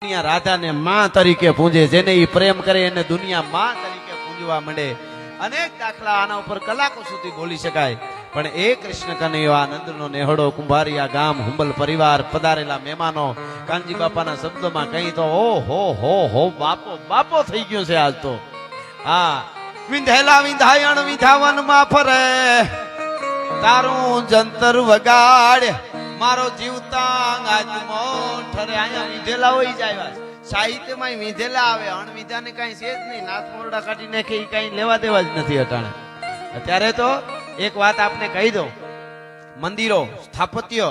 દુનિયા રાધાને માં તરીકે પૂજે, જેને ઈ પ્રેમ કરે એને દુનિયા માં તરીકે પૂજવા માંડે. અનેક દાખલા આના ઉપર કલાકો સુધી બોલી શકાય, પણ એ કૃષ્ણ કનૈયો આનંદનો નેહડો, કુંભારિયા ગામ, હુંબલ પરિવાર, પધારેલા મહેમાનો, કાનજી બાપાના શબ્દોમાં કઈ તો હો બાપો બાપો થઈ ગયો છે આજ તો. હા, વિંધેલા વિંધાયણ વિંધાવનમાં ફરે, તારું જંતર વગાડ, મારો જીવતાંગ આજમો ઠરે. અહીંયા વિધેલા હોય જાય, સાહિત્યમાં વિધેલા આવે, અણવિધાને કઈ છે જ નહીં. નાથ મોરડા કાઢી નાખે એ કઈ લેવા દેવા જ નથી અટાણે. અત્યારે તો એક વાત આપને કહી દઉં, મંદિરો, સ્થાપત્ય,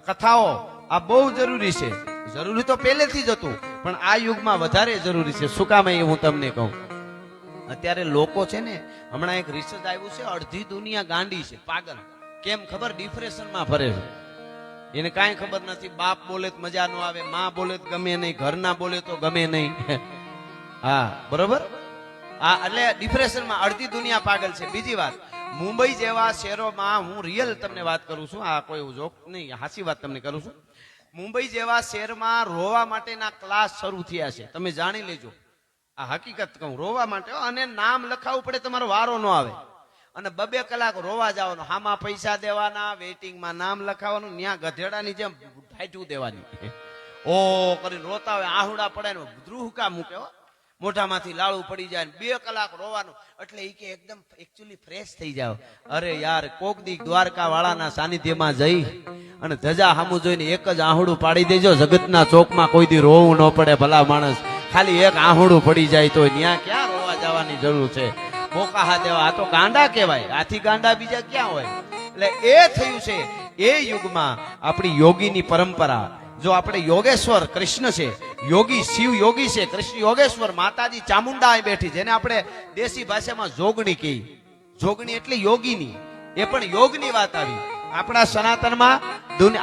કથાઓ આ બહુ જરૂરી છે. જરૂરી તો પહેલેથી જ હતું, પણ આ યુગમાં વધારે જરૂરી છે. શું કામ એ હું તમને કહું. અત્યારે લોકો છે ને, હમણાં એક રિસર્ચ આવ્યું છે, અડધી દુનિયા ગાંડી છે, પાગલ. કેમ ખબર? ડિપ્રેશનમાં ફરે છે. એને કાંઈ ખબર નથી. બાપ બોલે તો મજા ન આવે, માં બોલે તો ગમે નહીં, ઘરના બોલે તો ગમે નહીં. હા, બરોબર. હા, એટલે ડિપ્રેશનમાં અડધી દુનિયા પાગલ છે. બીજી વાત, મુંબઈ જેવા શહેરોમાં, હું રિયલ તમને વાત કરું છું, આ કોઈ જોક નહીં, હાસી વાત તમને કરું છું. મુંબઈ જેવા શહેરમાં રોવા માટેના ક્લાસ શરૂ થયા છે. તમે જાણી લેજો, આ હકીકત કહું. રોવા માટે, અને નામ લખાવવું પડે, તમારો વારો ન આવે, અને 2-2 કલાક રોવા જવાનું. હામાં પૈસા દેવાના, વેઇટિંગમાં નામ લખાવાનું, ન્યા ગધેડાની જેમ ઢાંચું દેવાની. ઓ કરીને રોતા હોય, આહુડા પડે ને ધ્રુહકા મૂકે, મોઢામાંથી લાળું પડી જાય, 2 કલાક રોવાનું. એટલે એ કે એકદમ એકચ્યુઅલી ફ્રેશ થઈ જાવ. અરે યાર, કોક દી દ્વારકા વાળાના સાનિધ્યમાં જઈ અને ધજા હામું જોઈને એક જ આહુડું પાડી દેજો, જગતના ચોકમાં કોઈ દી રોવું ન પડે. ભલા માણસ, ખાલી એક આહુડું પડી જાય તો ન્યા ક્યાં રોવા જવાની જરૂર છે? મોકા હા દેવા, આ તો ગાંડા કહેવાય. આથી ગાંડા બીજા ક્યાં હોય? એટલે એ થયું છે એ યુગમાં આપણી યોગીની પરંપરા. જો આપણે યોગેશ્વર કૃષ્ણ છે, યોગી શિવ યોગી છે, કૃષ્ણ યોગેશ્વર, માતાજી ચામુંડા અહીં બેઠી, જેને આપણે દેશી ભાષામાં જોગણી કહી. જોગણી એટલે યોગીની, એ પણ યોગની વાત આવી. આપણા સનાતનમાં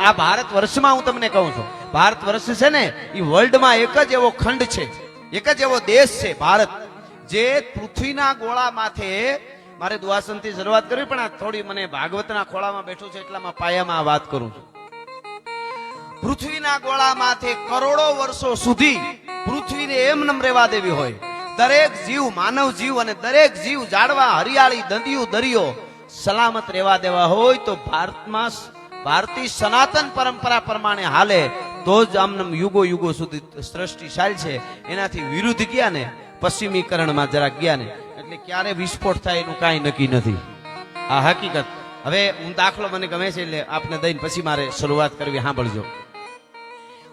આ ભારત વર્ષમાં હું તમને કહું છું, ભારત વર્ષ છે ને, એ વર્લ્ડમાં એક જ એવો ખંડ છે, એક જ એવો દેશ છે ભારત, જે પૃથ્વીના ગોળા માથે, મારે દ્વાસનથી શરૂઆત કરવી, પણ આ થોડી મને ભાગવતના ખોળામાં બેઠું છે એટલામાં પાયામાં આ વાત કરું છું. પૃથ્વીના ગોળા માથે કરોડો વર્ષો સુધી પૃથ્વીને એમનેમ રહેવા દેવી હોય, દરેક જીવ, માનવ જીવ અને દરેક જીવ, ઝાડવા, હરિયાળી, નદીઓ, દરિયો સલામત રહેવા દેવા હોય તો ભારતમાં ભારતીય સનાતન પરંપરા પ્રમાણે હાલે તો જ આમને યુગો યુગો સુધી સૃષ્ટિશાલ છે. એનાથી વિરુદ્ધ ગયા ને, પશ્ચિમીકરણમાં જરાક ગયા ને, એટલે ક્યારે વિસ્ફોટ થાય એનું કાંઈ નક્કી નથી. આ હકીકત. હવે હું દાખલો મને ગમે છે એટલે આપને દઈને પછી મારે શરૂઆત કરવી. સાંભળજો.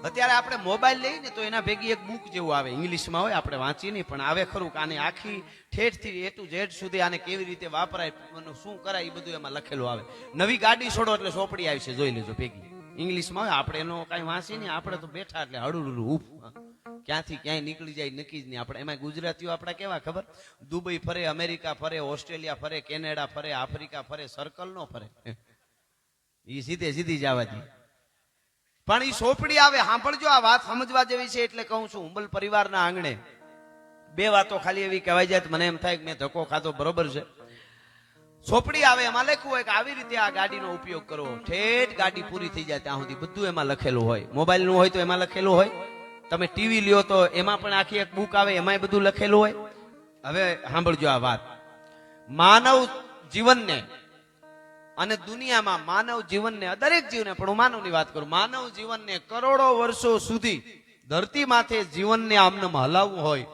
અત્યારે આપણે મોબાઈલ લઈએ ને તો એના ભેગી એક બુક જેવું આવે, ઇંગ્લિશમાં હોય, આપણે વાંચીએ નહીં, પણ આવે ખરું. આને આખી ઠેઠથી A to Z સુધી આને કેવી રીતે વાપરાય, શું કરાય, એ બધું એમાં લખેલું આવે. નવી ગાડી છોડો એટલે ચોપડી આવી છે, જોઈ લેજો ભેગી. ઇંગ્લિશમાં હોય, આપણે એનો કાંઈ વાંચીએ નહીં, આપણે તો બેઠા એટલે હળુડું ઉપ ક્યાંથી ક્યાંય નીકળી જાય નક્કી જ નહીં. આપણે એમાં ગુજરાતીઓ આપણા કેવા ખબર? દુબઈ ફરે, અમેરિકા ફરે, ઓસ્ટ્રેલિયા ફરે, કેનેડા ફરે, આફ્રિકા ફરે, સર્કલ નો ફરે. એ સીધી જવા દે. પણ એ સોપડી આવે. સાંભળજો, આ વાત સમજવા જેવી છે એટલે કહું છું. હુંબલ પરિવારના આંગણે 2 વાતો ખાલી એવી કહેવાય જાય મને એમ થાય કે મેં ધક્કો ખાધો. બરોબર છે. સોપડી આવે, એમાં લખ્યું હોય કે આવી રીતે આ ગાડીનો ઉપયોગ કરવો. ઠેઠ ગાડી પૂરી થઈ જાય ત્યાં સુધી બધું એમાં લખેલું હોય. મોબાઈલ નું હોય તો એમાં લખેલું હોય. તમે ટીવી લ્યો તો એમાં પણ આખી એક બુક આવે, એમાં બધું લખેલું હોય. હવે સાંભળજો આ વાત. માનવ જીવનને અને દુનિયામાં માનવ જીવનને, દરેક જીવને, પણ હું માનવની વાત કરું, માનવ જીવનને કરોડો વર્ષો સુધી ધરતી માથે જીવનને આમનામ હલાવવું હોય,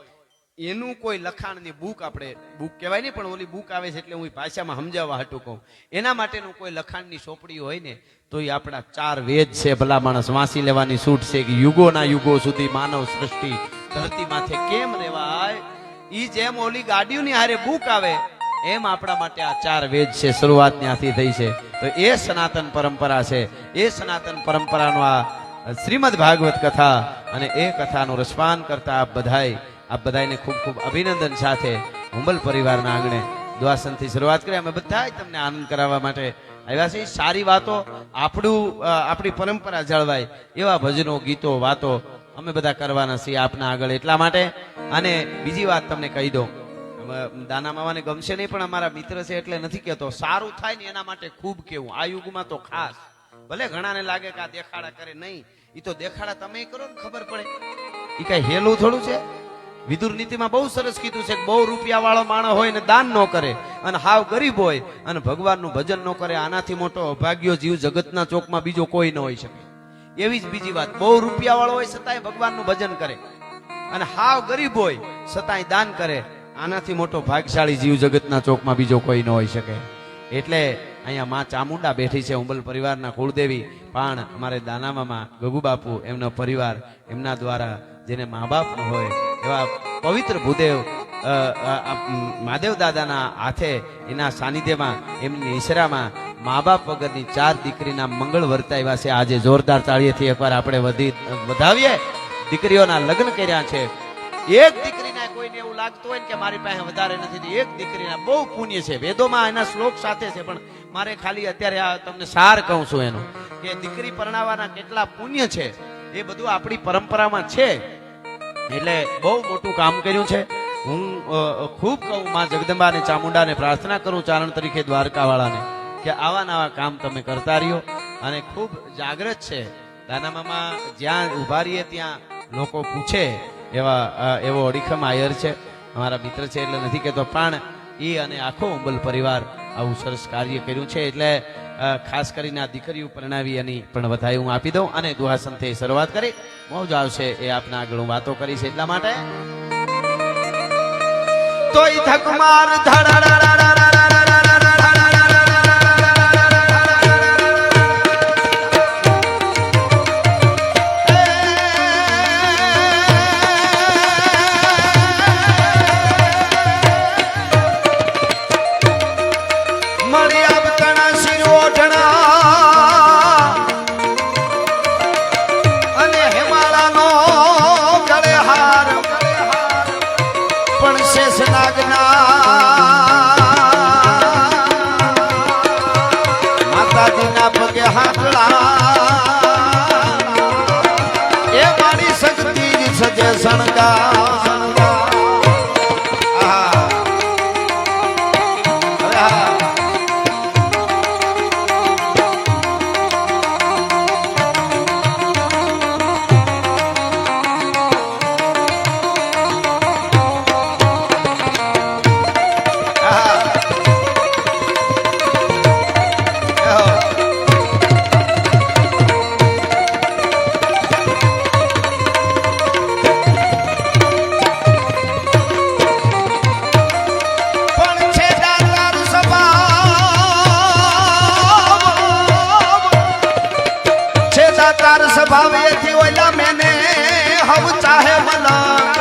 એનું કોઈ લખાણની બુક, આપણે બુક કહેવાય નહીં પણ ઓલી બુક આવે છે એટલે હું ભાષામાં સમજાવવા હાટું કહું, એના માટેનું કોઈ લખાણની ચોપડી હોય ને તો એ આપણા 4 વેદ છે. ભલા માણસ વાંચી લેવાની છૂટ છે કે યુગોના યુગો સુધી માનવ સૃષ્ટિ ધરતી માથે કેમ રહેવાય. ઈ જેમ ઓલી ગાડીઓની હારે બુક આવે એમ આપણા માટે આ 4 વેદ છે. શરૂઆત ત્યાંથી થઈ છે. તો એ સનાતન પરંપરા છે. એ સનાતન પરંપરાનો આ શ્રીમદ ભાગવત કથા, અને એ કથાનું રસપાન કરતા આપ બધાને ખૂબ ખૂબ અભિનંદન સાથે હુંબલ પરિવારના આંગણે દ્વાસનથી શરૂઆત કરી. અમે બધા તમને આનંદ કરાવવા માટે આવ્યા છે. સારી વાતો, આપણી પરંપરા જળવાય એવા ભજનો, ગીતો, વાતો અમે બધા કરવાના છીએ આપના આગળ. એટલા માટે. અને બીજી વાત તમને કહી દઉં, દાના મામાને ગમશે નહીં પણ અમારા મિત્ર છે એટલે નથી કહેતો, સારું થાય ને એના માટે ખૂબ કેવું. આ યુગમાં તો ખાસ. ભલે ઘણાને લાગે કે આ દેખાડા કરે, નહીં, એ તો દેખાડા તમે કરો ને ખબર પડે. એ કઈ હેલું થોડું છે? વિદુર નીતિમાં બહુ સરસ કીધું છે કે બહુ રૂપિયા વાળો માણસ હોય ને દાન ન કરે અને હાવ ગરીબ હોય અને ભગવાનનું ભજન ન કરે, આનાથી મોટો અભાગ્યો જીવ જગતના ચોકમાં બીજો કોઈ ન હોઈ શકે. એવી જ બીજી વાત, બહુ રૂપિયા વાળો હોય છતાંય ભગવાનનું ભજન કરે અને હાવ ગરીબ હોય છતાંય દાન કરે, આનાથી મોટો ભાગશાળી જીવ જગતના ચોકમાં બીજો કોઈ ન હોઈ શકે. એટલે અહીંયા માં ચામુંડા બેઠી છે, ઉંબલ પરિવારના કુળદેવી, પણ અમારે દાનામામાં ગગુ બાપુ એમનો પરિવાર, એમના દ્વારા જેને મા બાપ ન હોય એવા પવિત્ર ભૂદેવ મહાદેવ દાદાના હાથે, એના સાનિધ્યમાં, એમની ઈશરામાં મા બાપ વગરની 4 દીકરીના મંગળ વર્તાવ્યા છે. આજે જોરદાર તાળીએથી એકવાર આપણે વધાવીએ. દીકરીઓના લગ્ન કર્યા છે. એક દીકરીના કોઈને એવું લાગતું હોય ને કે મારી પાસે વધારે નથી, એક દીકરીના બહુ પુણ્ય છે. વેદોમાં એના શ્લોક સાથે છે, પણ મારે ખાલી અત્યારે આ તમને સાર કહું છું એનું, કે દીકરી પરણાવવાના કેટલા પુણ્ય છે એ બધું આપણી પરંપરામાં છે. એટલે બહુ મોટું કામ કર્યું છે. હું ખૂબ કહું માં જગદંબા અને ચામુંડાને પ્રાર્થના કરું, ચારણ તરીકે દ્વારકા વાળાને, કે આવા નવા કામ તમે કરતા રહ્યો. અને ખૂબ જાગૃત છે. દાનામામાં જ્યાં ઉભા રહીએ ત્યાં લોકો પૂછે એવો અડીખમ આયર છે, અમારા મિત્ર છે એટલે નથી કહેતો, પણ એ અને આખો ઉંબલ પરિવાર આવું સરસ કાર્ય કર્યું છે. એટલે ખાસ કરીને આ દીકરીઓ પરણાવી એની પણ વધાઈ હું આપી દઉં અને દુહાસનથી શરૂઆત કરી. મોજ આવશે એ આપના આગળ હું વાતો કરીશ એટલા માટે. તોય ધકમાર માતાજીના પગે હાથલા એ મારી શક્તિ સજે સણગા. ભાવેથી ઓલા મેને હવ ચાહે મના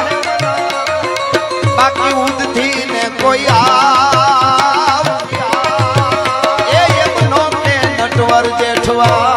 બાકી ઉદથી ને કોઈ આવ એ એમનો ને નટવર જેઠવા.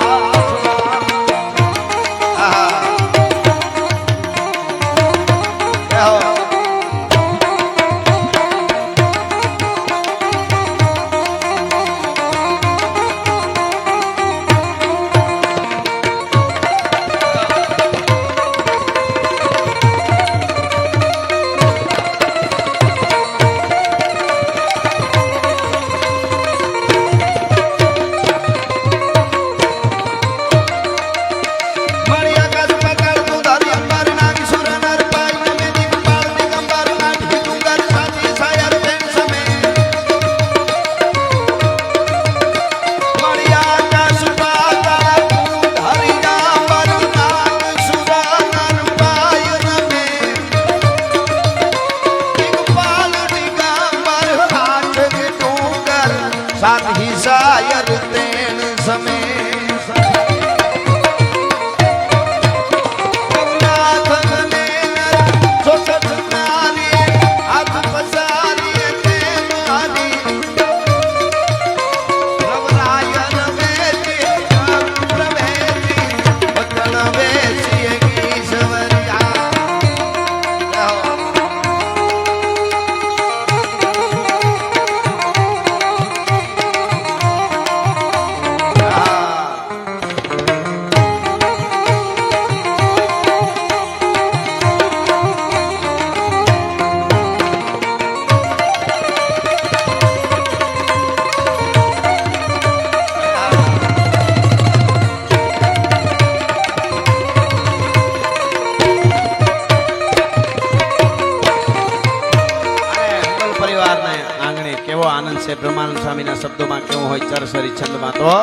બ્રહ્માનંદ સ્વામીના શબ્દોમાં કેવું હોય ચરસરી છંદમાં તો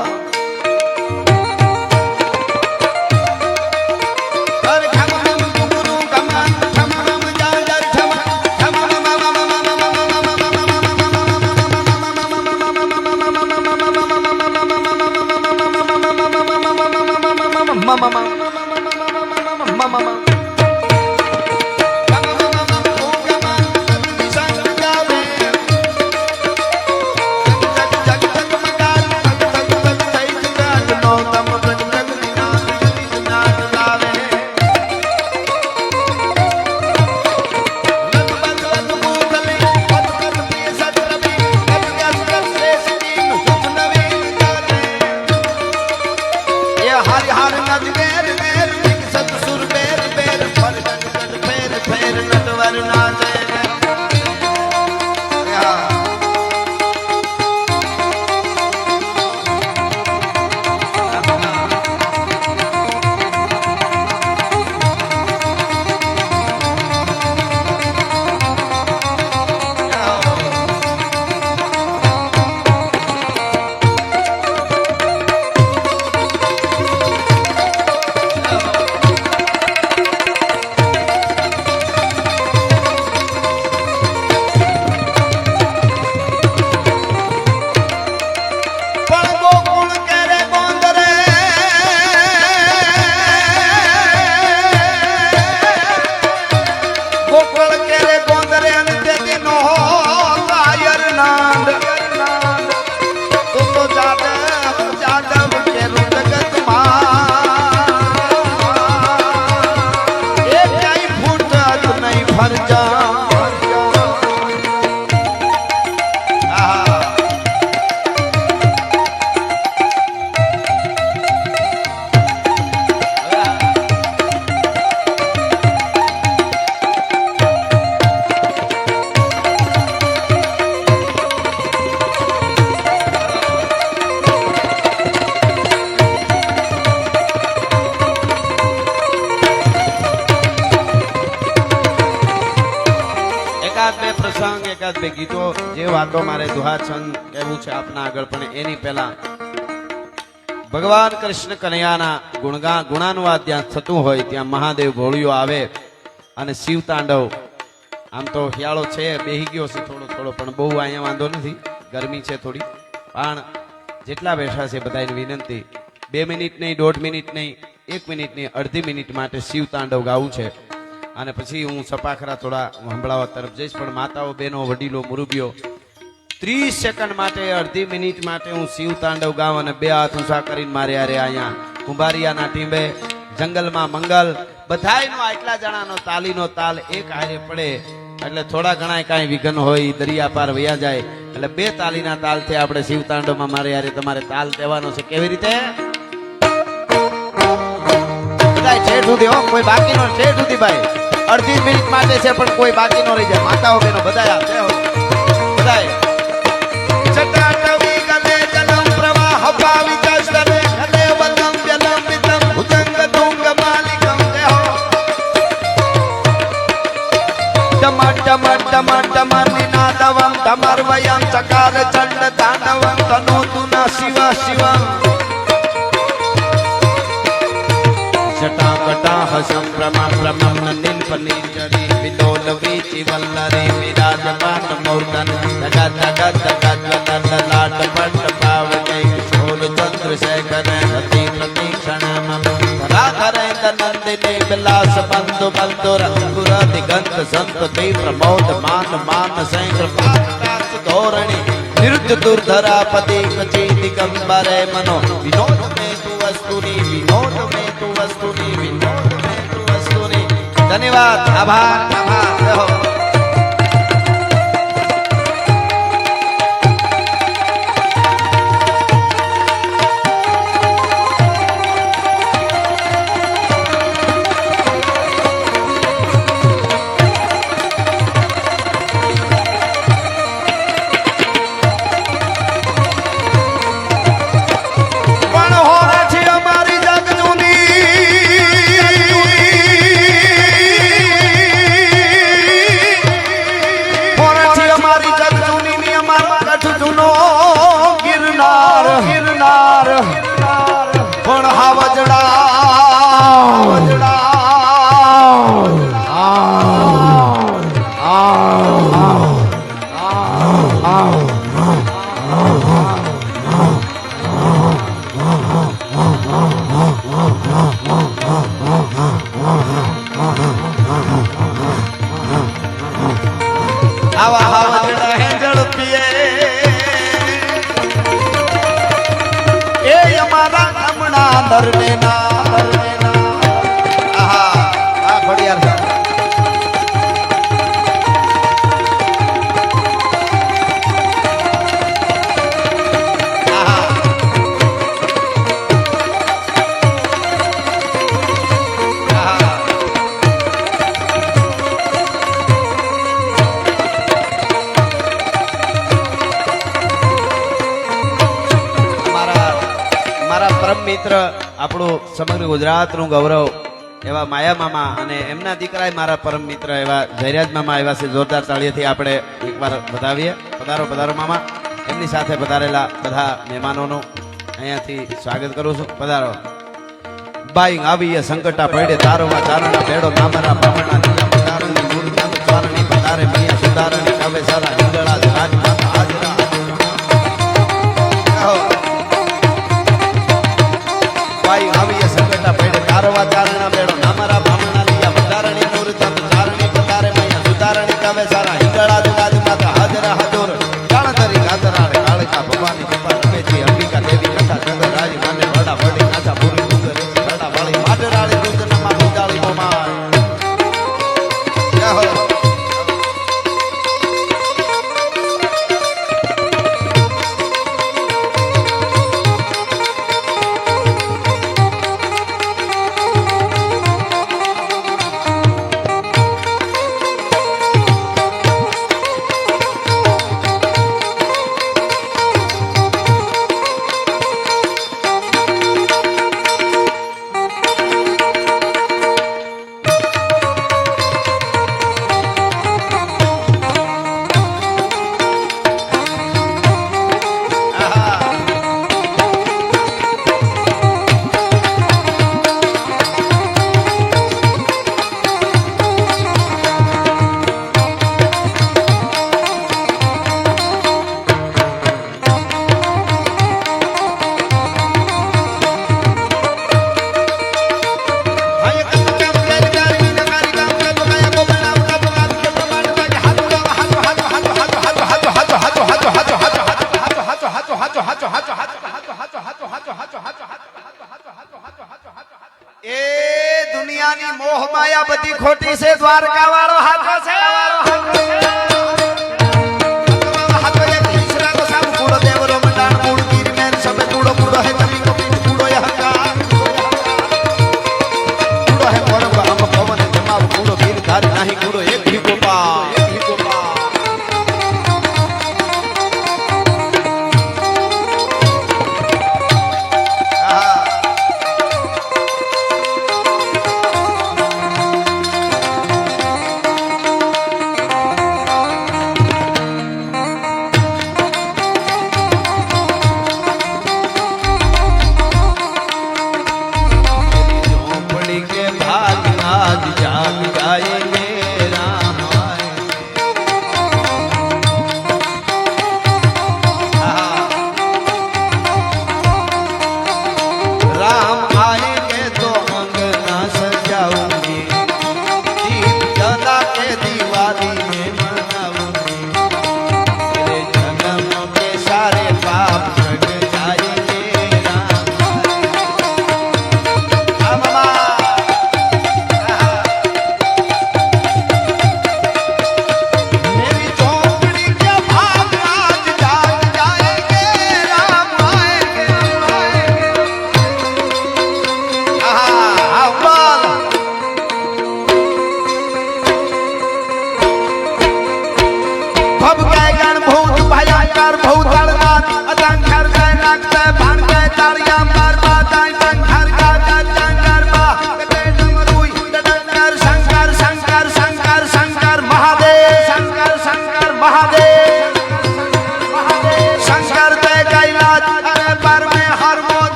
એકાદ બે ગીતો જે વાતો મારે દુહા છંદ કહેવું છે આપના આગળ પણ એની પહેલા ભગવાન કૃષ્ણ કનૈયાના ગુણાનુવાદ જ્યાં થતું હોય ત્યાં મહાદેવ ભોળિયો આવે અને શિવ તાંડવ આમ તો શિયાળો છે બેહી ગયો છે થોડો પણ બહુ અહીંયા વાંધો નથી ગરમી છે થોડી પણ જેટલા બેઠા છે બધાને વિનંતી 2 મિનિટ નહીં 1.5 મિનિટ નહીં 1 મિનિટ નહીં અડધી મિનિટ માટે શિવ તાંડવ ગાવું છે અને પછી હું સપાખરા થોડા સંભળાવવા તરફ જઈશ પણ માતાઓ બહેનો વડીલો મુરબીઓ 30 સેકન્ડ માટે અડધી મિનિટ માટે હું શિવ તાંડવ ગાઉં અને 2 હાથ ઊંચા કરીને મારે આરે અહીંયા કુંભારિયાના ટીંબે જંગલમાં મંગલ બધાયનો આટલા જણાનો તાલીનો તાલ એક હારે પડે એટલે થોડા ઘણા કાંઈ વિઘન હોય દરિયા પાર વયા જાય એટલે 2 તાલીના તાલથી આપણે શિવ તાંડવમાં મારે યારે તમારે તાલ દેવાનો છે કેવી રીતે બધા ઠેઠ સુધી હો કોઈ બાકી નો ઠેઠ સુધી ભાઈ અડધી મિનિટ માટે છે પણ કોઈ બાકી નો રહી જાય માતાઓ બહેનો બધા બધાય ચટાટવી ગલે જલમ પ્રવાહ પાવિ ચસ્તરે ગલે વલમ વ્યલમ વિતમ ભુજંગ તુંગ માલિકમ દેહો ટમ ટમ ટમ ટમ નિનાદવમ ધમર્વયમ ચકાર ચંડ તાંડવમ તનોતુ ન શિવ શિવમ જટાકટાહ સંભ્રમા પ્રમમ નીલપનિર્જરી વિલોલ વીચિ વલ્લરી વિરાજમાન મૂર્ધન જગત જગત જગત લાટ પટ પાવકે કિશોર ચંદ્રશેખર અતિ પ્રતીક્ષણમ ધરાધરેન્દ્ર નંદિની વિલાસ બંધુ બંધુ રંગુર દિગંત સંતતિ પ્રમોદ માન માન શંકર પાતાસ ધોરણી નિરુદ્ધ દુર્ધરાપતિ કચી દિગંબરે મનો વિનોદ મે તુ વસ્તુની વિનોદ મે તુ વસ્તુની વિનોદ મે તુ વસ્તુની ધન્યવાદ આભાર આભાર પવિત્ર આપણું સમગ્ર ગુજરાતનું ગૌરવ એવા માયા મામા અને એમના દીકરા મારા પરમ મિત્ર એવા જયરાજ મામા એવા છે. જોરદાર તાળીઓથી આપણે એકવાર વધાવીએ. પધારો પધારો મામા. એમની સાથે પધારેલા બધા મહેમાનોનું અહીંયાથી સ્વાગત કરું છું. પધારો. બાઈ આવીએ સંકટા પડે તારોમાં ચારણા ભેડો નામરા બામણા નિયમ તારણી મૂર્તિ ચારણી પધારે મિયા સુધારણી કવે સારા હિંગળા રાજ માતા હાજરા બાઈ આવીએ સંકટા પડે તારોમાં ચારણા ભેડો નામરા બામણા નિયમ તારણી મૂર્તિ ચારણી પધારે મિયા સુધારણી કવે સારા હિંગળા રાજ માતા હાજરા હાજર કાળધરી ગાતરા કાળકા ભવાની કૃપા રમેજી અંબિકા દેવી કથા ચંદ્ર રાજી માને વડા વડી નાચા પૂરી વાટરાળી દૂધનમાં ઉડાળી મોમાર જય હો. દુનિયાની મોહ માયા બધી ખોટી છે. દ્વારકા વાળો હાથો છે.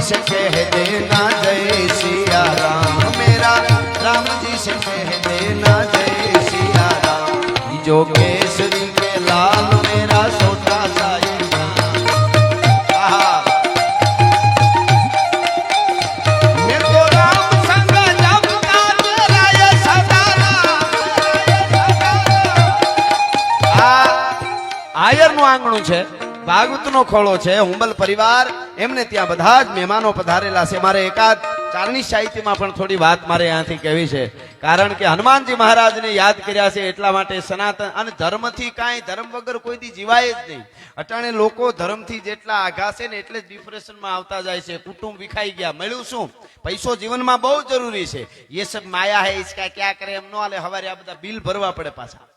से कह देना जय सिया राम, मेरा राम जी से कह देना जय सिया राम। जो केसरी છે, ભાગવતનો ખોળો છે, હુંબલ પરિવાર એમને ત્યાં બધા જ મહેમાનો પધારેલા છે. મારે એકાદ ચારણી સાહિત્યમાં પણ થોડી વાત મારે અહીંયાથી કહેવી છે, કારણ કે હનુમાનજી મહારાજને યાદ કર્યા છે એટલા માટે સનાતન અને ધર્મથી કાંઈ ધર્મ વગર કોઈ દી જીવાય જ નહીં. અટાણે લોકો ધર્મથી જેટલા આઘા છે ને એટલે જ ડિપ્રેશનમાં આવતા જાય છે. કુટુંબ વિખાઈ ગયા. મળ્યું શું? પૈસો જીવનમાં બહુ જરૂરી છે. એ સબ માયા હે ઇસકા ક્યાં કરે એમ ન હાલે. હવારે આ બધા બિલ ભરવા પડે પાછા.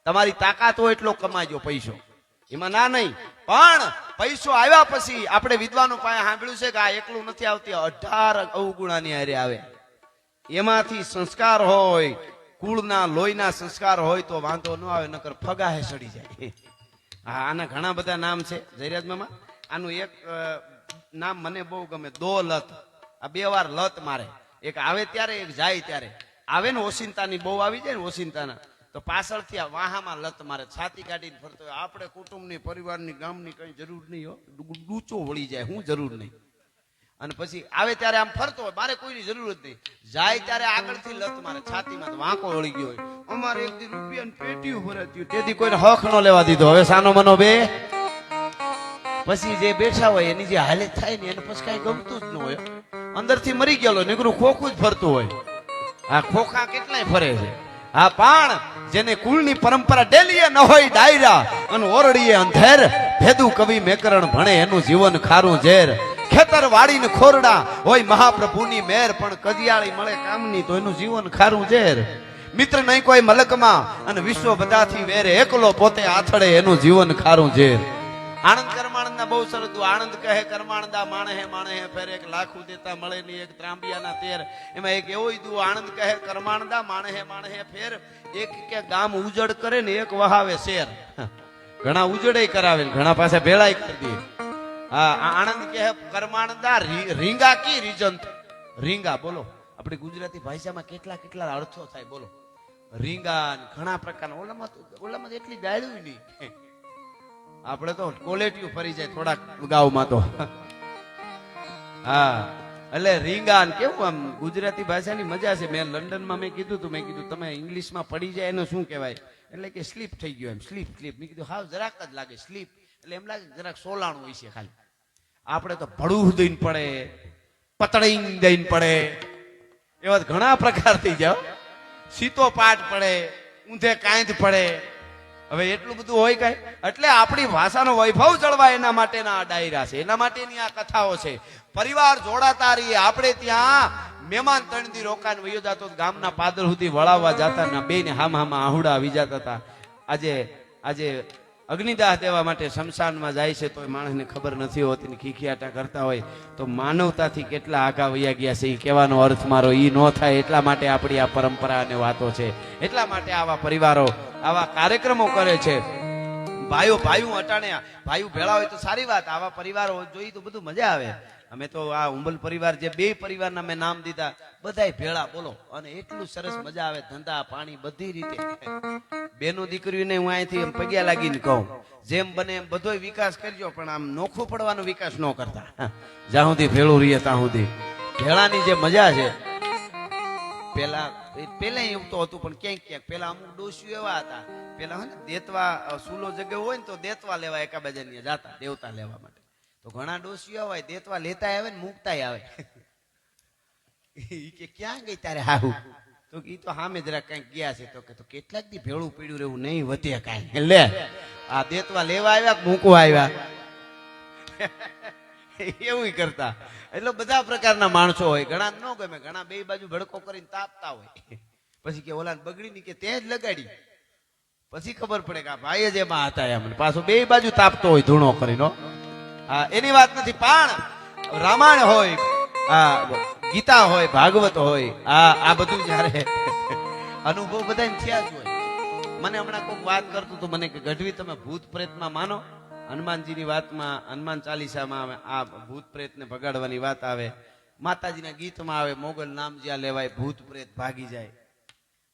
તમારી તાકાત હોય એટલો કમાજો પૈસો, એમાં ના નહીં. પણ પૈસો આવ્યા પછી આપણે વિદ્વાનો પાસે સાંભળ્યું છે કે આ એકલું નથી આવતી, 18 અવગુણાની હારે આવે. એમાંથી સંસ્કાર હોય, કુળના લોહીના સંસ્કાર હોય તો વાંધો ન આવે, નકર ફગાહે સડી જાય. હા, આના ઘણા બધા નામ છે જયરાજ મામા. આનું એક નામ મને બહુ ગમે, દો લત. આ 2 વાર લત મારે, એક આવે ત્યારે એક જાય ત્યારે. આવે ને ઓશિંતાની બહુ આવી જાય ને ઓશિંતાના, તો પાછળથી આ વાહામાં લત મારે, છાતી કાઢીને ફરતો હોય. આપણે કુટુંબની, પરિવારની, ગામની કઈ જરૂર નહીં હો, ડૂચો વળી જાય, હું જરૂર નહીં. અને પછી આવે ત્યારે આમ ફરતો હોય, મારે કોઈની જરૂર જ નહીં. જાય ત્યારે આગળથી લત મારે, છાતીમાં વાંકો વળી ગયો હોય. અમારે એક દી રૂપિયાની પેટીયું ભરાતી હોય, તેથી કોઈને હક ન લેવા દીધો. હવે સાનો મનો બે પછી જે બેઠા હોય એની જે હાલત થાય ને એને પછી કઈ ગમતું જ ન હોય. અંદરથી મરી ગયેલો નીકળું ખોખું જ ફરતું હોય. આ ખોખા કેટલાય ફરે છે. હા, પણ જેને કુળની પરંપરા ડેલીએ ન હોય ડાયરા અને ઓરડીએ અંધેર, ભેદું કવિ મેકરણ ભણે એનું જીવન ખારું ઝેર. ખેતર વાડીને ખોરડા હોય મહાપ્રભુની મેર, પણ કજિયાળી મળે કામની તો એનું જીવન ખારું ઝેર. મિત્ર નહીં કોઈ મલકમાં અને વિશ્વ બધાથી વેરે, એકલો પોતે આથડે એનું જીવન ખારું ઝેર. આનંદ કરમાણંદના બહુ સરસ. આનંદ કહે કરમાણંદા માણે હે ફેર, એક લાખું દેતા મળે ની એક ત્રાંબિયાના તેર. એમાં એક એવો દુ, આનંદ કહે કરમાણંદા માણે હે ફેર, એક કે ગામ ઉજળ કરે ને એક વહાવે શેર. ઘણા ઉજળે કરાવે, ઘણા પાસે ભેળાઈ કરી દે. હા, આનંદ કહે કરમાણંદા રીંગા કી રીજંત. રીંગા બોલો, આપણી ગુજરાતી ભાષામાં કેટલા કેટલા અર્થો થાય બોલો. રીંગા ઘણા પ્રકારના. ઓલામાં એટલી ડાળ્યું નહીં, આપણે તો ક્વોલિટી ફરી જાય થોડાક ગાવમાં તો. હા, એટલે રીંગાન કેવું આમ ગુજરાતી ભાષાની મજા છે. મેં લંડનમાં મેં કીધું તમે ઇંગ્લિશમાં પડી જાય એનું શું કહેવાય? એટલે કે સ્લીપ થઈ ગયો એમ, સ્લીપ. મેં કીધું હાવ જરાક જ લાગે સ્લીપ, એટલે એમ લાગે જરાક સોલાણું હોય છે ખાલી. આપણે તો ભડું દઈને પડે, પતળી દઈને પડે, એવા ઘણા પ્રકાર થઈ જાય. સીતો પાટ પડે, ઊંધે કાંઈ પડે. હવે એટલું બધું હોય કઈ? એટલે આપણી ભાષાનો વૈભવ જળવાય એના માટેના આ ડાયરા છે, એના માટેની આ કથાઓ છે. પરિવાર જોડાતા રહીએ. આપણે ત્યાં મહેમાન 3 દી રોકાણ વયો જતો, ગામના પાદર સુધી વળાવવા જતા, બેને હામાં આહુડા આવી જતા હતા. આજે અગ્નિદાહ દેવા માટે શમશાનમાં જાય છે તો માણસને ખબર નથી હોતી ને ખીખિયાટા કરતા હોય. તો માનવતાથી કેટલા આગા વયા ગયા છે એ કહેવાનો અર્થ મારો ઈ ન થાય. એટલા માટે આપણી આ પરંપરા અને વાતો છે. એટલા માટે આવા પરિવારો આવા કાર્યક્રમો કરે છે. ભાઈઓ અટાણે ભાઈઓ ભેળા હોય તો સારી વાત. આવા પરિવારો જોઈ તો બધું મજા આવે. અમે તો આ ઉંબલ પરિવાર, જે 2 પરિવારના મેં નામ દીધા, બધાય ભેળા બોલો, અને એટલું સરસ મજા આવે. ધંધા પાણી બધી રીતે. બેનો દીકરીઓને હું અહીંથી પગ્યા લાગીને કહું, જેમ બને એમ બધોય વિકાસ કરજો, પણ આમ નોખું પડવાનો વિકાસ ન કરતા. જ્યાં સુધી ભેળું રહીએ ત્યાં સુધી. ભેળાની જે મજા છે, પેલા એવું તો હતું, પણ ક્યાંક પેલા અમુક ડોસીઓ એવા હતા. પેલા ને દેતવા સુલો જગ્યા હોય ને તો દેતવા લેવા એકાબીજાને જાતા દેવતા લેવા માટે. તો ઘણા ડોસીઓ હોય દેતવા લેતા આવે ને મૂકતા આવે. કે ક્યાં ગઈ તારે હાહુ? તો ઈ તો સામે જરા કઈક ગયા છે. તો કે તો કેટલાક દી ભેળું પીડ્યું રહેવું નહીં વધે કાંઈ. લે આ દેતવા લેવા આવ્યા મૂકવા આવ્યા એવું કરતા. એટલે બધા પ્રકારના માણસો હોય. ઘણા ન ગમે, ઘણા 2 બાજુ ભડકો કરીને તાપતા હોય. પછી કે ઓલા બગડી ની કે તે જ લગાડી. પછી ખબર પડે કે આ ભાઈ જ એમાં હતા એમ. પાછો 2 બાજુ તાપતો હોય ધૂણો કરીને. હા, એની વાત નથી. પણ રામાયણ હોય, ગીતા હોય, ભાગવત હોય, આ બધું જયારે અનુભવ બધા થયા જ હોય. મને હમણાં કોઈક વાત કરતું તો મને કે ગઢવી તમે ભૂત પ્રેતમાં માનો? હનુમાનજીની વાતમાં, હનુમાન ચાલીસામાં આ ભૂત પ્રેતને ભગાડવાની વાત આવે. માતાજીના ગીતમાં આવે મોગલ નામ જ્યાં લેવાય ભૂત પ્રેત ભાગી જાય.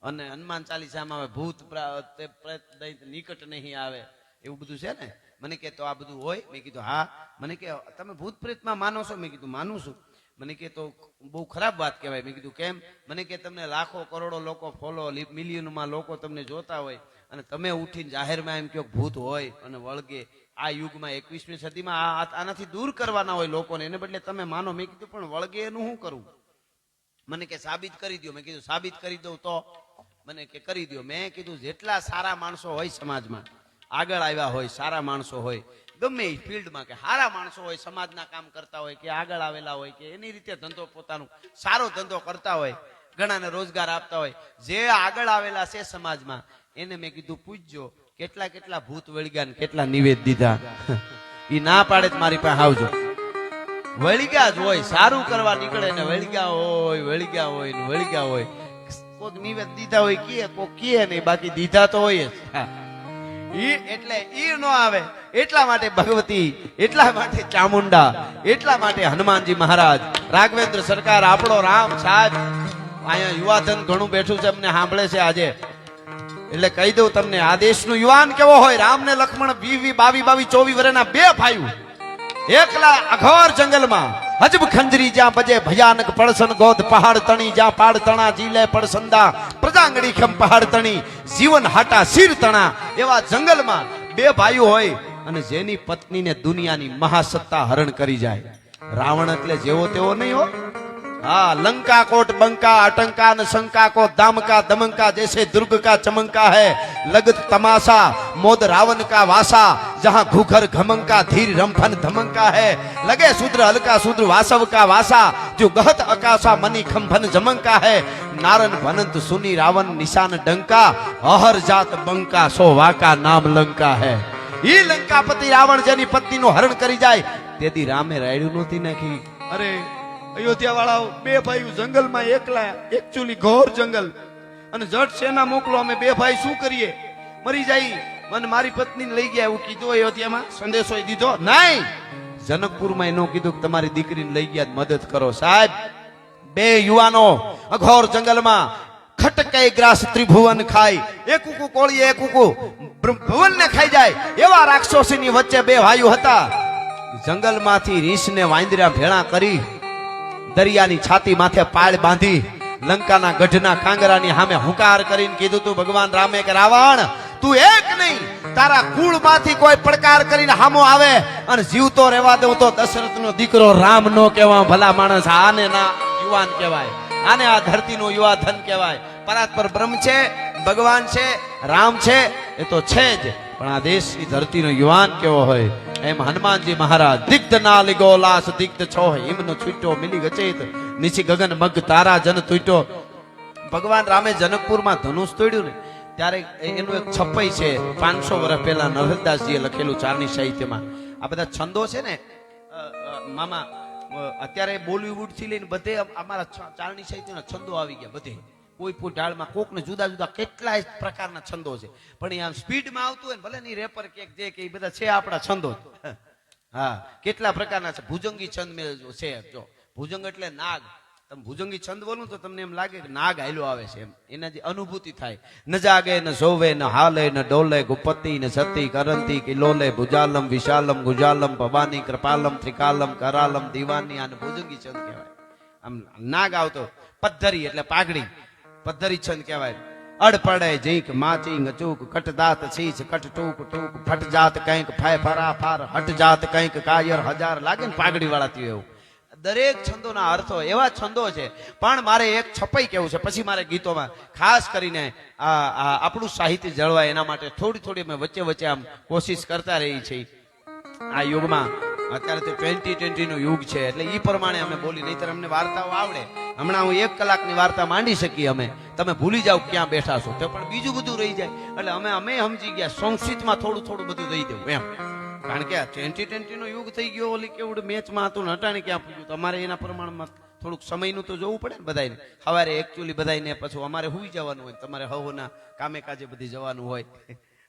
અને હનુમાન ચાલીસામાં આવે ભૂત પ્રેત નિકટ નહીં આવે. એવું બધું છે ને. મને કે તો આ બધું હોય? મેં કીધું હા. મને કે તમે ભૂત પ્રેતમાં માનો છો? મેં કીધું માનું છું. મને કે તો બહુ ખરાબ વાત કહેવાય. મેં કીધું કેમ? મને કે તમને લાખો કરોડો લોકો ફોલો, મિલિયનમાં લોકો તમને જોતા હોય અને તમે ઉઠીને જાહેરમાં એમ કહો ભૂત હોય અને વળગે, આ યુગમાં 21મી સદીમાં આનાથી દૂર કરવાના હોય લોકોને, એને બદલે તમે માનો. મેં કીધું પણ વળગે એનું શું કરવું? મને કે સાબિત કરી દો. મેં કીધું સાબિત કરી દઉં તો? મને કે કરી દો. મેં કીધું જેટલા સારા માણસો હોય સમાજમાં, આગળ આવ્યા હોય, સારા માણસો હોય ગમે એ ફિલ્ડમાં, કે સારા માણસો હોય, સમાજના કામ કરતા હોય, કે આગળ આવેલા હોય, કે એની રીતે ધંધો પોતાનો સારો ધંધો કરતા હોય, ઘણાને રોજગાર આપતા હોય, જે આગળ આવેલા છે સમાજમાં, એને મેં કીધું પૂછજો કેટલા કેટલા ભૂત વળગ્યા ને કેટલા નિવેદ દીધા. ઈ ના પાડે તો મારી પાસે આવજો. વળગ્યા જ હોય, સારું કરવા નીકળે ને વળગ્યા હોય ને વળગ્યા હોય. કોઈક નિવેદ દીધા હોય કીએ, કોઈક કીએ નહીં, બાકી દીધા તો હોય જ. એટલે ઈ નો આવે. એટલા માટે ભગવતી, એટલા માટે ચામુંડા, એટલા માટે હનુમાનજી મહારાજ, રાઘવેન્દ્ર સરકાર, આપણો રામ સાહેબ. અહીંયા યુવાધન ઘણું બેઠું છે, અમને સાંભળે છે આજે, એટલે કહી દઉં તમને, આ દેશનું યુવાન કેવો હોય. રામ ને લક્ષ્મણ 22, 24 વર્ષના બે ભાઈઓ એકલા અઘોર જંગલમાં, હજબ ખંજરી જ્યાં બજે ભયાનક પડસન ગોદ પહાડ તણી, જ્યાં પાડ તણા જીલે પડસંદા પ્રજાંગડી ખમ પહાડ તણી, જીવન હાટા શીર તણા, એવા જંગલમાં બે ભાઈઓ હોય અને જેની પત્નીને દુનિયાની મહાસત્તા હરણ કરી જાય. રાવણ એટલે જેવો તેવો નહીં હો. हाँ, लंका कोट बंका अटंका न शंका को दामका दमंका जैसे दुर्ग का चमंका है, लगत तमाशा मोद रावण का वासा, जहाँ घूखर घमंका धीर रंफन धमंका है, लगे शूद्र हल्का शूद्र वासव का वासा, जो गहत अकाशा मनी खंभन जमंका है, नारन भनंत सुनी रावण निशान डंका, अहर जात बंका सो वाका नाम लंका है. ई लंकापति रावण जेनी पत्नी નું હરણ કરી જાય, તેથી રામે રાયડું નહોતી નાખી. અરે અયોધ્યા વાળાઓ, બે ભાઈઓ જંગલમાં એકલા, એકચ્યુઅલી ઘોર જંગલ, અને જટ સેના મોકલો, અમે બે ભાઈ શું કરીએ, મરી જાય. મને મારી પત્નીને લઈ ગયા એવું કીધું અયોધ્યામાં, સંદેશો દીધો નહીં. જનકપુરમાં એનો કીધું કે તમારી દીકરીને લઈ ગયા મદદ કરો. સાહેબ, બે યુવાનો અઘોર જંગલમાં ખટકે ગ્રાસ ત્રિભુવન ખાય, એક ઉકુ કોળીએ એક ઉકુ ભુવન ને ખાઈ જાય, એવા રાક્ષસોની વચ્ચે બે ભાઈઓ હતા. જંગલમાંથી રીંછને વાંદરા ભેળા કરી, દરિયાની છાતી માથે પાળ બાંધી, લંકાના ગઢના કાંગરાની સામે હુંકાર કરીને કીધું તું ભગવાન રામે કે રાવણ તું એક નહીં, તારા કુળમાંથી કોઈ પડકાર કરીને હામો આવે અને જીવતો રહેવા દઉં તો દશરથનો દીકરો રામ નો કહેવા. ભલા માણસ, આને ના યુવાન કહેવાય, આને આ ધરતીનો યુવા ધન કહેવાય. પરાત્પર બ્રહ્મ છે, ભગવાન છે, રામ છે, એ તો છે જ, પણ આ દેશની ધરતીનો યુવાન કેવો હોય. એમ હનુમાનજી મહારાજ દિગ્ધ ના લીગો લાસ દિગ્ધ છો, હિમનો છૂટો મિલી ગચેત નીચી ગગન મગ તારા જન તૂટ્યો. ભગવાન રામે જનકપુરમાં ધનુષ તોડ્યું ને, ત્યારે એનું એક છપાઈ છે 500 વર્ષ પહેલા નરહરદાસજીએ લખેલું ચારણી સાહિત્યમાં. આ બધા છંદો છે ને મામા, અત્યારે બોલિવૂડ થી લઈને બધે અમારા ચારણી સાહિત્યના છંદો આવી ગયા. બધે કોઈ કોઈ ઢાળમાં કોક ને જુદા જુદા કેટલાય પ્રકારના છંદો છે, પણ આમ સ્પીડમાં આવતું હોય ને, ભલે ની રેપર કે જે કે બધા છે આપણા છંદો. હા, કેટલા પ્રકારના છે. ભુજંગી છંદ મેં છે, જો ભુજંગ એટલે નાગ. તમે ભુજંગી છંદ બોલો તો તમને એમ લાગે કે નાગ હાલ્યો આવે છે, એમ એના જે અનુભૂતિ થાય. ન જાગે ન સોવે ન હાલે ન ડોલે, ગુપતિ ન સતી કરંતી કિલોલે, ભુજાલમ વિશાલમ ગુજાલમ ભવાની કૃપાલમ ત્રિકાલમ કરાલમ દીવાની. આને ભુજંગી છંદ કહેવાય. આમ નાગ આવતો. પદ્ધરી એટલે પાઘડી, પદ્ધરી છંદ કહેવાય. અડ પડે જીંક માચી ચૂક કટ દાત છીચ કટ ટૂક ટૂક ફટ જાત કંઈક ફાય ફરા ફાર હટ જાત કંઈક કાયર હજાર. લાગે ને પાઘડી વાળા થયું એવું. દરેક છંદોના અર્થો એવા છંદો છે. પણ મારે એક છપાઈ કેવું છે, પછી મારે ગીતોમાં ખાસ કરીને આપણું સાહિત્ય જળવાય એના માટે થોડી થોડી અમે વચ્ચે વચ્ચે આમ કોશિશ કરતા રહી છે. આ યુગમાં અત્યારે તો 2020 નો યુગ છે, એટલે એ પ્રમાણે અમે બોલી, નહીતર અમને વાર્તાઓ આવડે. હમણાં હું 1 કલાકની વાર્તા માંડી શકીએ અમે, તમે ભૂલી જાઓ ક્યાં બેઠા છો, તો પણ બીજું બધું રહી જાય. એટલે અમે સમજી ગયા સંસ્કૃતમાં થોડું થોડું બધું દઈ દેવું એમ. કારણ કે 2020 નો યુગ થઈ ગયો. ઓલી કેવડું મેચમાં હતું ને અટાણે ક્યાં પૂછ્યું, તમારે એના પ્રમાણમાં થોડુંક સમયનું તો જોવું પડે ને બધાને. સવારે એકચ્યુઅલી બધાને પછી અમારે હુઈ જવાનું હોય, તમારે હવના કામે કાજે બધી જવાનું હોય,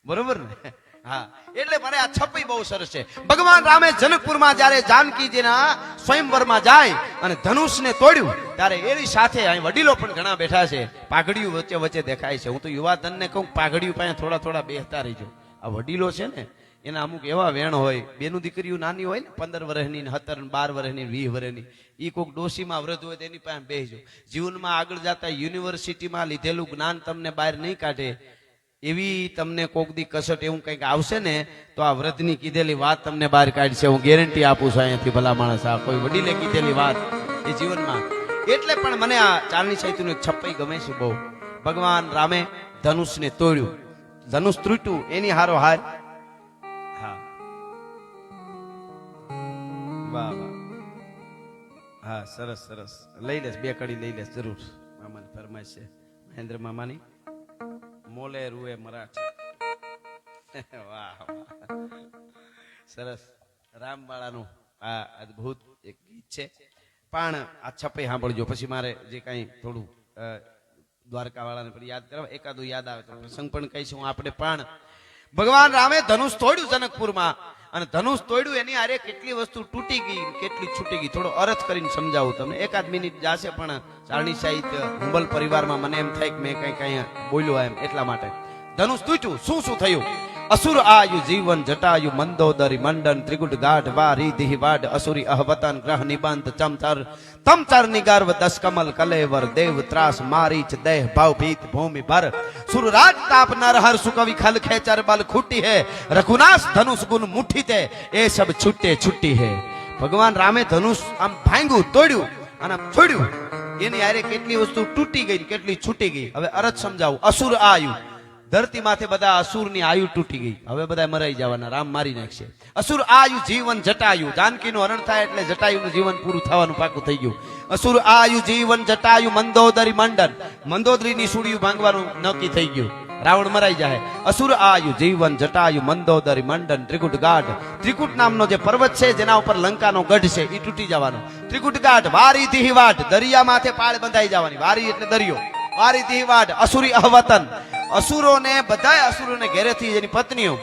બરોબર ને. હા, એટલે મારે આ છપાઈ બહુ સરસ છે. ભગવાન રામે જનકપુરમાં જયારે જાનકીજીના સ્વયંવરમાં જાય અને ધનુષને તોડ્યું, ત્યારે એની સાથે અહીં વડીલો પણ ઘણા બેઠા છે. પાઘડીઓ વચ્ચે વચ્ચે દેખાય છે. હું તો યુવા ધનને કહું, પાઘડીઓ પાસે થોડા થોડા બેસતા રહીજો. આ વડીલો છે ને, એના અમુક એવા વેણ હોય, બેનું દીકરીઓ નાની હોય ને, 15 વર્ષની 17 12 વર્ષની 20 વર્ષની, એ કોઈક ડોશીમાં વ્રત હોય તેની પાસે બેસજો. જીવનમાં આગળ જતા યુનિવર્સિટીમાં લીધેલું જ્ઞાન તમને બહાર નહીં કાઢે એવી તમને કોક દી કસટ એવું કંઈક આવશે ને તો આ વૃદ્ધની કીધેલી વાત તમને બહાર કાઢશે. હું ગેરંટી આપું છું અહીંયાથી. ભલા માણસ, આ કોઈ વડીલે કીધેલી વાત એ જીવનમાં. એટલે પણ મને આ ચારણી સાહિત્યનું એક છપ્પઈ ગમે છે બહુ. ભગવાન રામે ધનુષને તોડ્યું, ધનુષ તૂટ્યું એની હારો હાર. હા, વાહ વાહ, હા, સરસ સરસ. લઈ લેશ, બે કડી લઈ લેશ જરૂર. મામાની ફરમાઈશ છે, મહેન્દ્ર મામાની. મોલે રૂએ મરાઠી. વાહ વાહ, સરસ. રામવાળાનું આ અદ્ભુત એક ગીત છે. પણ આ છપ્પઈ સાંભળજો, પછી મારે જે કાંઈ થોડું દ્વારકા વાળાને પણ યાદ કરવા, એકાદું યાદ આવે તો પ્રસંગ પણ કહીશું. આપણે પણ ભગવાન રામે ધનુષ તોડ્યું જનકપુરમાં, અને ધનુષ તોડ્યું એની આરે કેટલી વસ્તુ તૂટી ગઈ, કેટલી છૂટી ગઈ. થોડો અર્થ કરીને સમજાવું તમને, એકાદ મિનિટ જાશે. પણ ચારણી સાહિત્ય હુંબલ પરિવારમાં મને એમ થાય કે મેં કઈ બોલ્યો એમ, એટલા માટે. ધનુષ તૂટ્યું, શું શું થયું? અસુર આયુ જીવન જટાયુ મંદોદરી મંડન ત્રિકુટ ગાઢ વારી દિહ વાડ અસુરી અહવતન ગ્રહ નિબંધ ચમચર તમચર નિગર્વ દસ કમલ કલેવર દેવ ત્રાસ મારીચ દેહ ભાવ ભીત ભૂમિ ભર સુર રાજ તાપ નર હર સુકવિ ખલ ખેચર બલ ખૂટી હે રઘુનાશ ધનુષ ગુણ મુઠ્ઠી તે એ સબ છૂટે છૂટી હે. ભગવાન રામે ધનુષ આમ ભાંગ્યું, તોડ્યું અને છોડ્યું. એની હારે કેટલી વસ્તુ તૂટી ગઈ, કેટલી છૂટી ગઈ. હવે અરજ સમજાવું. અસુર આયુ, ધરતી માથે બધા અસુરની આયુ તૂટી ગઈ. હવે બધા મરાઈ જવાના, રામ મારી નાખશે. અસુર આયુ જીવન જટાયુ, જાનકીનું હરણ થાય એટલે જટાયુનું જીવન પૂરું થવાનું પાકું થઈ ગયું. અસુર આયુ જીવન જટાયુ મંદોદરી મંડન, મંદોદરીની સુડિયું ભાંગવાનું નક્કી થઈ ગયું. રાવણ મરાઈ જાય. અસુર આયુ જીવન જટાયુ મંદોદરી મંડન ત્રિકુટ ગાઢ, ત્રિકુટ નામનો જે પર્વત છે જેના ઉપર લંકાનો ગઢ છે એ તૂટી જવાનો. ત્રિકુટ ગાઢ વારી દિહવાટ, દરિયા માથે પાળ બંધાઈ જવાની. વારી એટલે દરિયો, વારી દિહવાટ અસુરી અહવતન, અસુરોને બધાય અસુરોને ઘેરેથી એની પત્નીઓ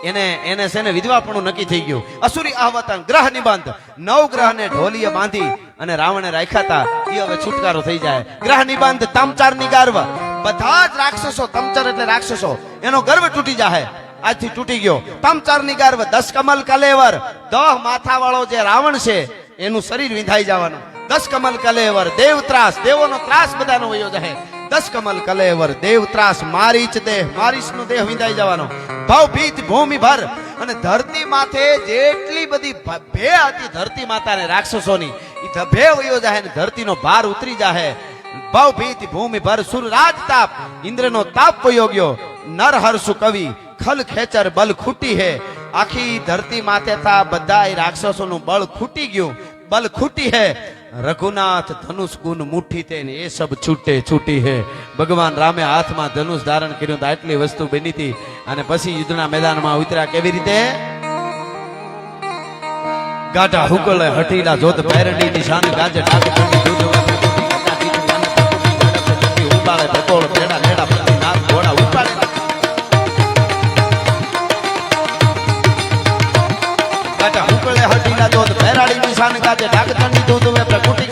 એને છે ને વિધવાપણું નક્કી થઈ ગયું. અસુરી અહવતન ગ્રહ નિબંધ, 9 ગ્રહને ઢોલીએ બાંધી અને રાવણે રાખ્યા હતા એ હવે છુટકારો થઈ જાય. ગ્રહ નિબંધ તમચાર ની ગર્વ, બધા જ રાક્ષસો, તમચર એટલે રાક્ષસો, એનો ગર્વ તૂટી જાય. આજથી તૂટી ગયો. તમચર ની ગર્વ 10 કમલ કલેવર, 10 માથા વાળો જે રાવણ છે એનું શરીર વિંધાઈ જવાનું. 10 કમલ કલેવર દેવ ત્રાસ, દેવોનો ત્રાસ બધાનો વયો જાય. 10 કમલ કલેવર દેવ ત્રાસ મારીચ દેહ, મારીચનો દેહ વિંધાઈ જવાનો. ભાવ ભીત ભૂમિ ભર, અને ધરતી માથે જેટલી બધી ભે હતી ધરતી માતાને રાક્ષસોની, એ ભે વયો જાય ને ધરતીનો ભાર ઉતરી જાય. ભાવ ભીત ભૂમિ ભર સુર રાજ તાપ, ઇન્દ્રનો તાપ વયો ગયો. નર હર્ષુ કવિ ખલ ખેચર બલ ખૂટી હે, આખી ધરતી માથે થા બધા રાક્ષસોનું બળ ખૂટી ગયું, બલ ખૂટી હે. રઘુનાથ ધનુષ ગુણ મુઠ્ઠી તે એ સબ છૂટે છૂટી હે. ભગવાન રામે હાથમાં ધનુષ ધારણ કર્યું તો આટલી વસ્તુ બની હતી. અને પછી યુદ્ધના મેદાનમાં ઉતર્યા. કેવી રીતે? ગાઢા હુકલે હઠીલા જોત ભૈરડી નિશાન ગાજે ડાક ચંડી દૂધ ઉપાડે ભગોળ ભેડા ભેડા પ્રતિ નાથ ઘોડા ઉપાડે. ગાઢા હુકલે હઠીલા જોત ભૈરડી નિશાન ગાજે ડાક ચંડી દૂધ પ્રકૃતિ